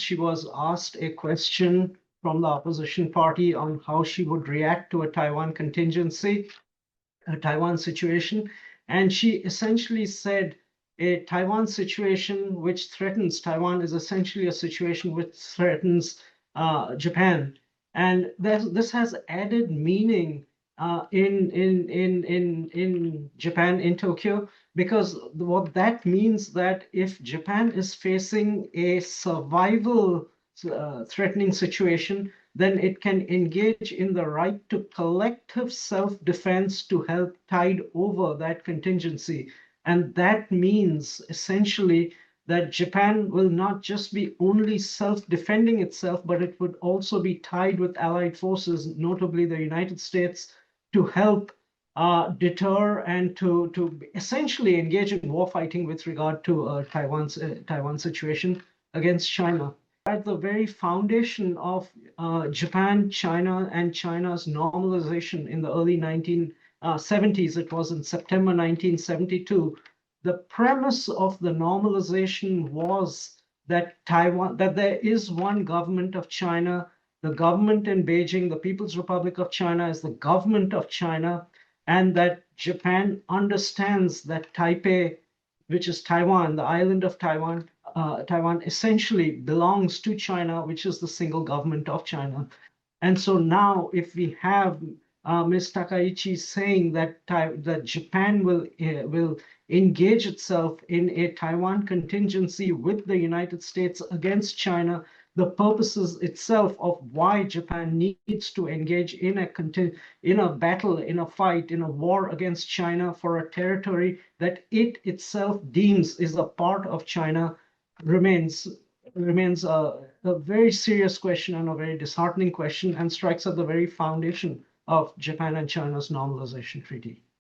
she was asked a question from the opposition party on how she would react to a Taiwan contingency, a Taiwan situation. And she essentially said a Taiwan situation which threatens Taiwan is essentially a situation which threatens Japan. And this has added meaning in Japan, in Tokyo, because what that means that if Japan is facing a survival threatening situation, then it can engage in the right to collective self-defense to help tide over that contingency. And that means essentially that Japan will not just be only self-defending itself, but it would also be tied with allied forces, notably the United States, to help deter and to essentially engage in war fighting with regard to Taiwan situation against China. At the very foundation of Japan, China, and China's normalization in the early 1970s, it was in September 1972, the premise of the normalization was that that there is one government of China. The government in Beijing, the People's Republic of China, is the government of China, and that Japan understands that Taipei, which is Taiwan, the island of Taiwan, Taiwan essentially belongs to China, which is the single government of China. And so now, if we have Ms. Takaichi saying that that Japan will engage itself in a Taiwan contingency with the United States against China, the purposes itself of why Japan needs to engage in a battle, in a fight, in a war against China for a territory that it itself deems is a part of China remains a very serious question and a very disheartening question, and strikes at the very foundation of Japan and China's normalization treaty.